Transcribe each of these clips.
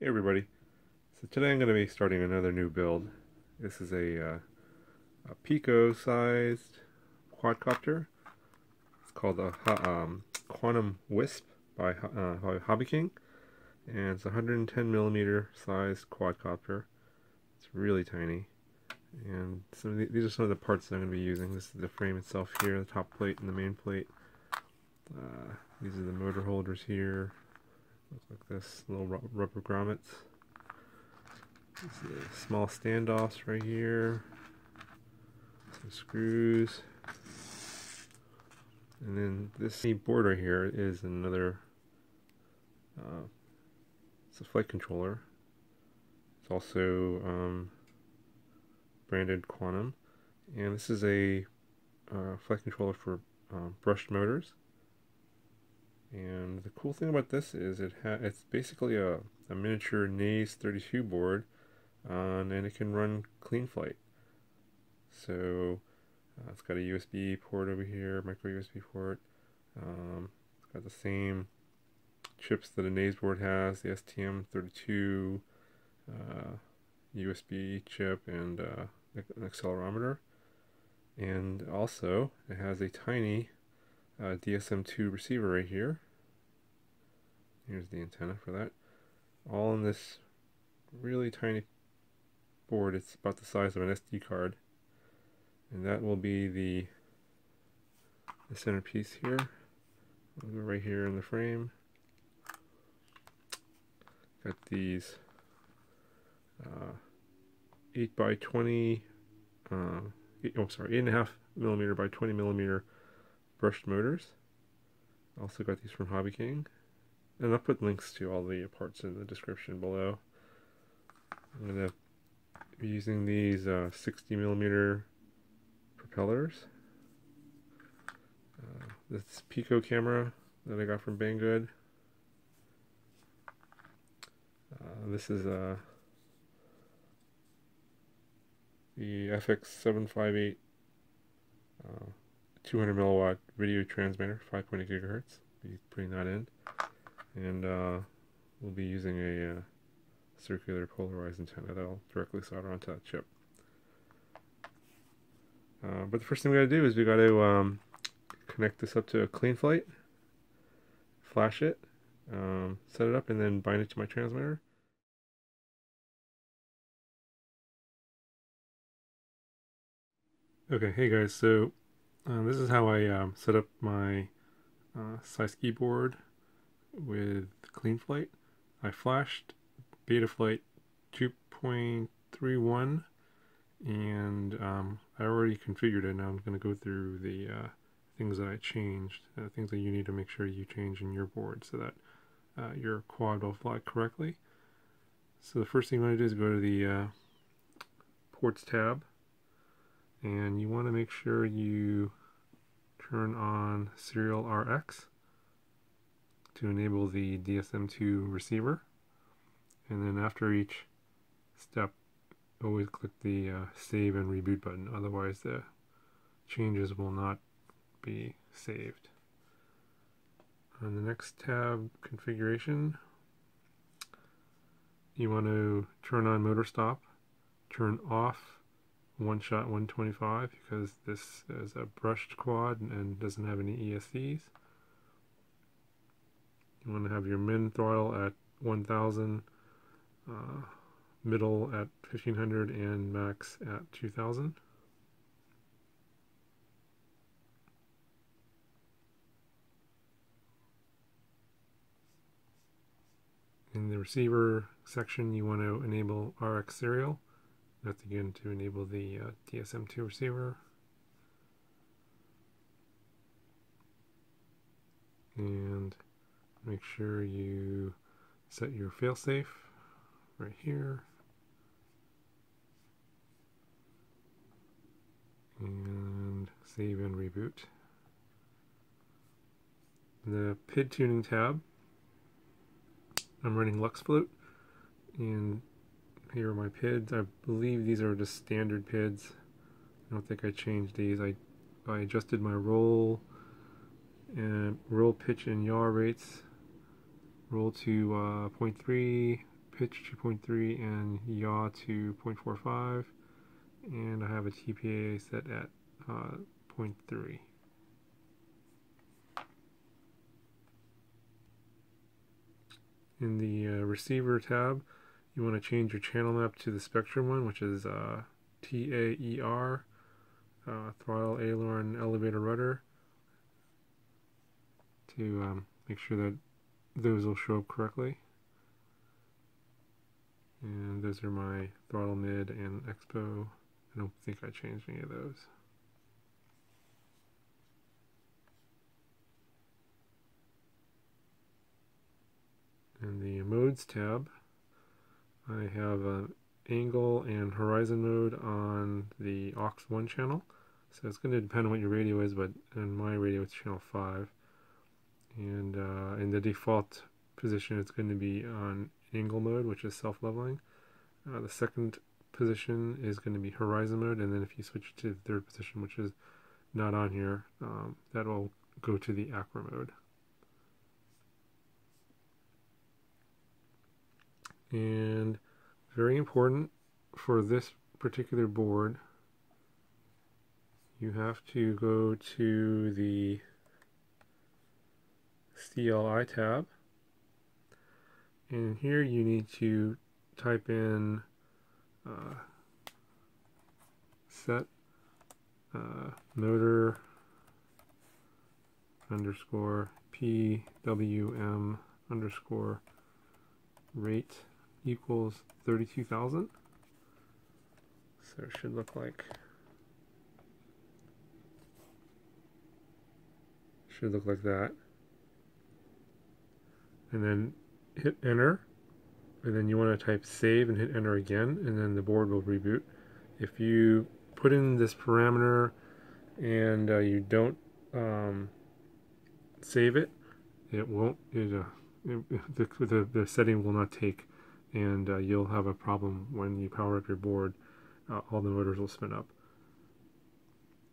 Hey everybody, so today I'm going to be starting another new build. This is a Pico sized quadcopter. It's called the Quantum Wisp by Hobby King, and it's a 110 millimeter sized quadcopter. It's really tiny, and these are some of the parts that I'm going to be using. This is the frame itself here, the top plate and the main plate. These are the motor holders here. Looks like this, little rubber grommets. Small standoffs right here, some screws, and then this board right here is another, it's a flight controller. It's also branded Quantum, and this is a flight controller for brushed motors. And the cool thing about this is it's basically a miniature NAS 32 board, and it can run clean flight. So it's got a USB port over here, micro USB port. It's got the same chips that a NAS board has, the STM32 USB chip and an accelerometer. And also it has a tiny DSM2 receiver right here. Here's the antenna for that. All in this really tiny board. It's about the size of an SD card, and that will be the centerpiece here. I'll go right here in the frame. Got these 8 by 20 8.5 millimeter by 20 millimeter brushed motors. Also got these from Hobby King, and I'll put links to all the parts in the description below. I'm gonna be using these 60 millimeter propellers. This Pico camera that I got from Banggood. This is the FX758 200 milliwatt video transmitter, 5.8 gigahertz. Be putting that in, and we'll be using a circular polarized antenna that'll directly solder onto that chip. But the first thing we got to do is we got to connect this up to a clean flight, flash it, set it up, and then bind it to my transmitter. Okay, hey guys, so this is how I set up my Scisky board with clean flight. I flashed Betaflight 2.31, and I already configured it. Now I'm going to go through the things that I changed, things that you need to make sure you change in your board so that your quad will fly correctly. So the first thing you want to do is go to the ports tab, and you want to make sure you turn on Serial RX to enable the DSM2 receiver. And then after each step, always click the save and reboot button, otherwise the changes will not be saved. On the next tab, configuration, you want to turn on motor stop, turn off one shot 125 because this is a brushed quad and doesn't have any ESCs. You want to have your min throttle at 1000, middle at 1500, and max at 2000. In the receiver section, you want to enable RX serial. That's again to enable the DSM2 receiver. And make sure you set your failsafe right here. And save and reboot. The PID tuning tab, I'm running Lux Float, and here are my PIDs. I believe these are just standard PIDs. I don't think I changed these. I adjusted my roll and roll pitch and yaw rates. Roll to 0.3, pitch to 0.3 and yaw to 0.45, and I have a TPA set at 0.3. In the receiver tab, you want to change your channel map to the Spectrum one, which is TAER, throttle, aileron, elevator, rudder, to make sure that those will show up correctly. And those are my throttle, mid, and expo. I don't think I changed any of those. In the modes tab, I have an angle and horizon mode on the aux1 channel. So it's going to depend on what your radio is, but in my radio it's channel 5. And in the default position it's going to be on angle mode, which is self-leveling. The second position is going to be horizon mode, and then if you switch to the third position, which is not on here, that will go to the aqua mode. And very important for this particular board, you have to go to the CLI tab, and here you need to type in set motor underscore PWM underscore rate equals 32,000. So it should look like that. And then hit enter, and then you want to type save and hit enter again, and then the board will reboot. If you put in this parameter and you don't save it, it won't. The setting will not take, and you'll have a problem when you power up your board. All the motors will spin up.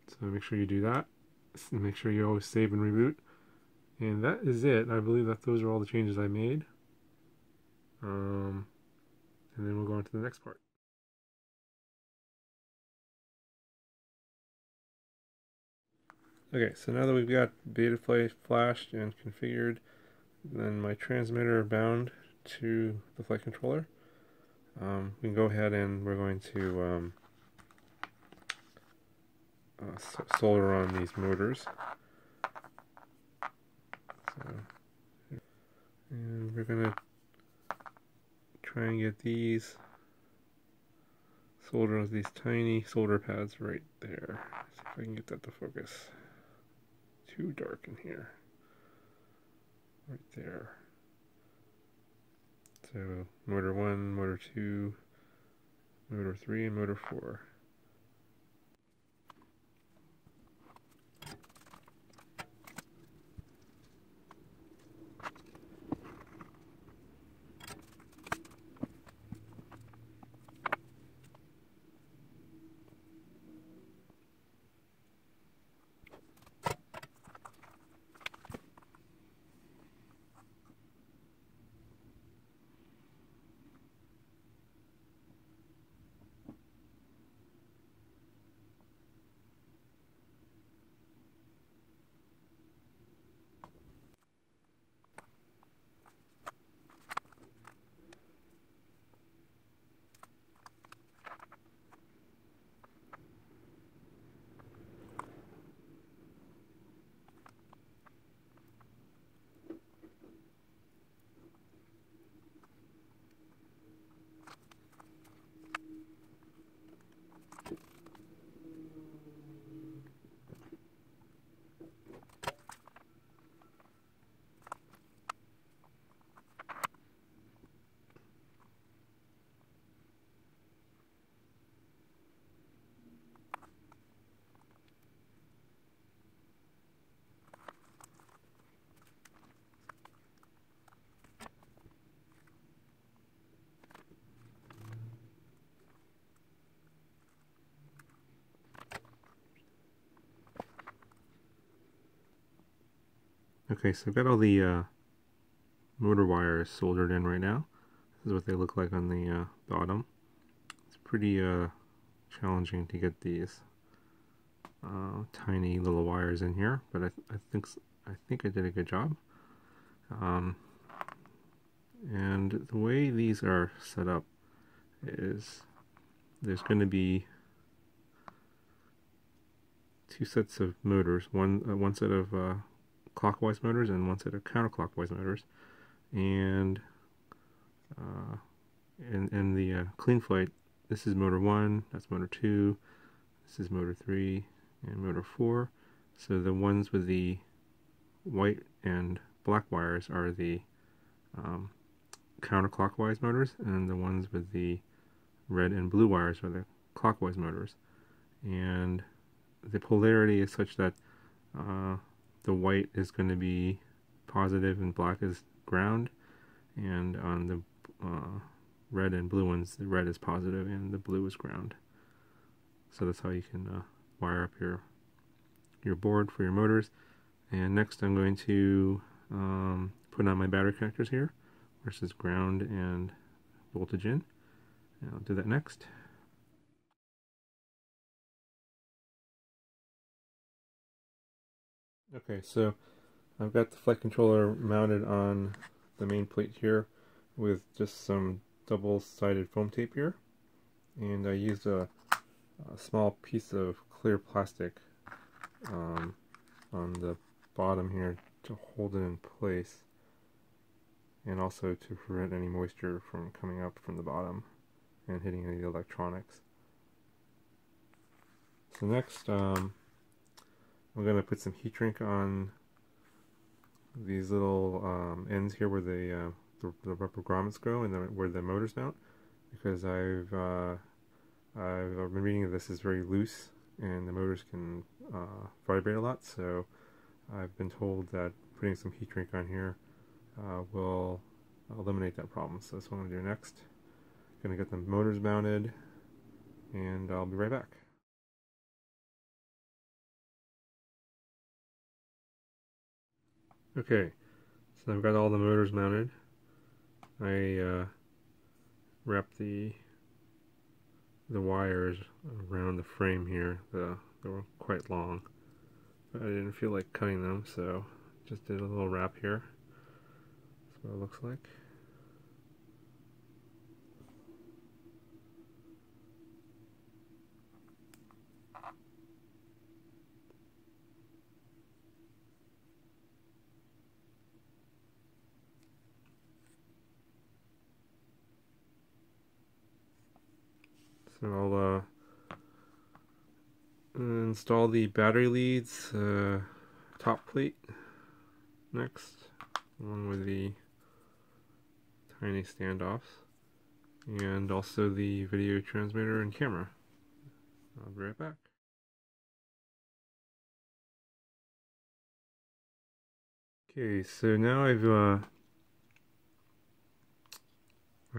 So make sure you do that. Make sure you always save and reboot. And that is it. I believe that those are all the changes I made. And then we'll go on to the next part. Okay, so now that we've got beta flashed and configured, then my transmitter bound to the flight controller, we can go ahead and we're going to solder on these motors. And we're going to try and get these soldered on these tiny solder pads right there. See if I can get that to focus. Too dark in here. Right there. So motor 1, motor 2, motor 3, and motor 4. Okay, so I've got all the motor wires soldered in right now. This is what they look like on the bottom. It's pretty challenging to get these tiny little wires in here, but I think I did a good job. And the way these are set up is there's going to be two sets of motors, one set of clockwise motors and one set of counterclockwise motors, and in the clean flight, this is motor 1, that's motor 2, this is motor 3, and motor 4. So the ones with the white and black wires are the counterclockwise motors, and the ones with the red and blue wires are the clockwise motors. And the polarity is such that the white is going to be positive and black is ground, and on the red and blue ones, the red is positive and the blue is ground. So that's how you can wire up your board for your motors. And next I'm going to put on my battery connectors here, versus ground and voltage in. And I'll do that next. Okay, so I've got the flight controller mounted on the main plate here with just some double-sided foam tape here, and I used a small piece of clear plastic on the bottom here to hold it in place, and also to prevent any moisture from coming up from the bottom and hitting any of the electronics. So next, I'm going to put some heat shrink on these little ends here where the rubber grommets go and where the motors mount, because I've been reading that this is very loose and the motors can vibrate a lot, so I've been told that putting some heat shrink on here will eliminate that problem. So that's what I'm going to do next. I'm going to get the motors mounted, and I'll be right back. Okay, so I've got all the motors mounted. I wrapped the wires around the frame here. They were quite long, but I didn't feel like cutting them, so just did a little wrap here. That's what it looks like. So I'll install the battery leads top plate next, along with the tiny standoffs, and also the video transmitter and camera. I'll be right back. Okay, so now I've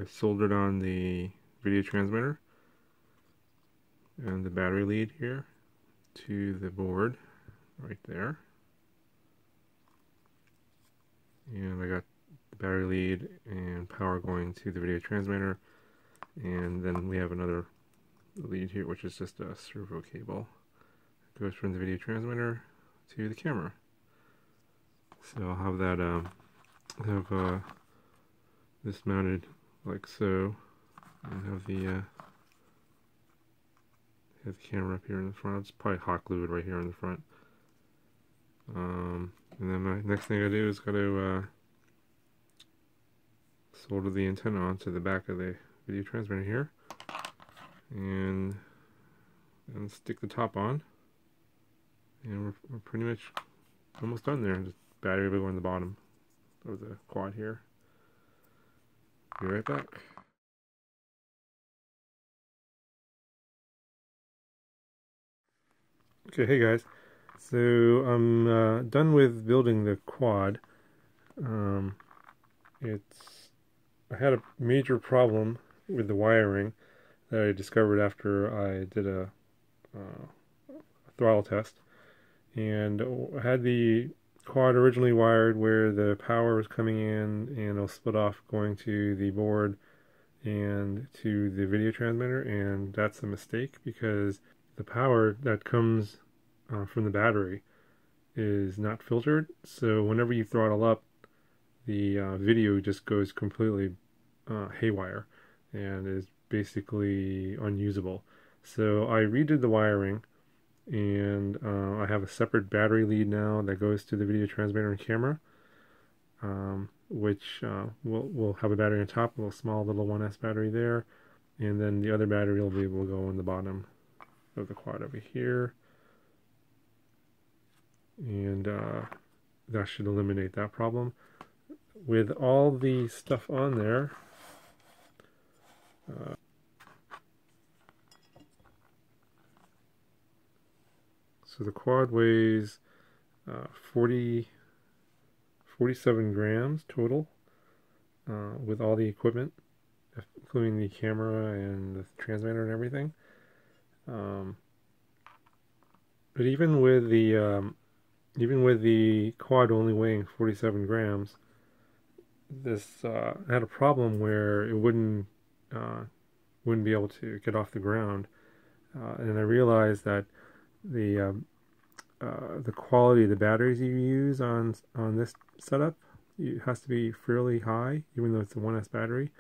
soldered on the video transmitter and the battery lead here to the board right there, and I got the battery lead and power going to the video transmitter, and then we have another lead here which is just a servo cable. It goes from the video transmitter to the camera. So I'll have that this mounted like so, and have the camera up here in the front. It's probably hot glued right here in the front. And then my next thing I do is got to solder the antenna onto the back of the video transmitter here, and stick the top on, and we're pretty much almost done there. Just battery will go on the bottom of the quad here. Be right back. Okay, hey guys. So I'm done with building the quad. I had a major problem with the wiring that I discovered after I did a throttle test, and I had the quad originally wired where the power was coming in and it'll split off going to the board and to the video transmitter, and that's a mistake because the power that comes from the battery is not filtered. So whenever you throttle up, the video just goes completely haywire and is basically unusable. So I redid the wiring, and I have a separate battery lead now that goes to the video transmitter and camera, which will have a battery on top, a little small little 1S battery there, and then the other battery will be able to go in the bottom of the quad over here, and that should eliminate that problem. With all the stuff on there, so the quad weighs 47 grams total with all the equipment, including the camera and the transmitter and everything. But even with the quad only weighing 47 grams, this had a problem where it wouldn't be able to get off the ground, and I realized that the quality of the batteries you use on this setup, it has to be fairly high, even though it's a 1S battery.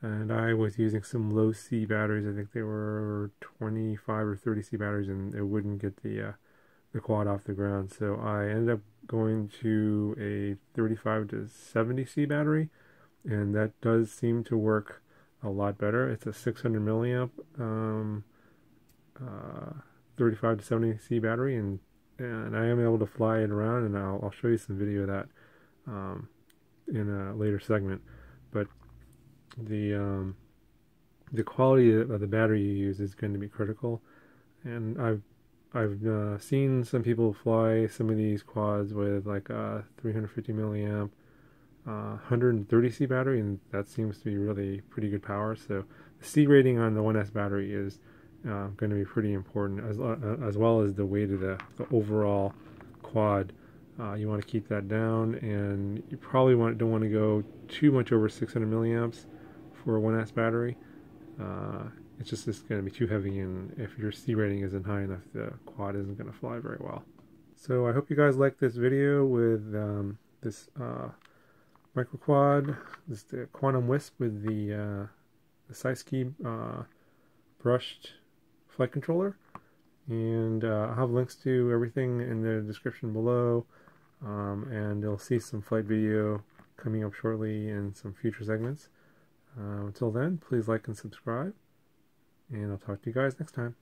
And I was using some low C batteries. I think they were 25 or 30 C batteries, and it wouldn't get the quad off the ground. So I ended up going to a 35 to 70 C battery, and that does seem to work a lot better. It's a 600 milliamp 35 to 70 C battery, and I am able to fly it around, and I'll show you some video of that in a later segment. But the quality of the battery you use is going to be critical, and I've seen some people fly some of these quads with like a 350 milliamp 130 C battery, and that seems to be really pretty good power. So the C rating on the 1S battery is going to be pretty important, as well as the weight of the overall quad. You want to keep that down, and you probably don't want to go too much over 600 milliamps for a 1S battery. It's going to be too heavy, and if your C rating isn't high enough, the quad isn't going to fly very well. So I hope you guys liked this video with this microquad, the Quantum Wisp with the Scisky brushed flight controller, and I'll have links to everything in the description below, and you'll see some flight video coming up shortly in some future segments. Until then, please like and subscribe, and I'll talk to you guys next time.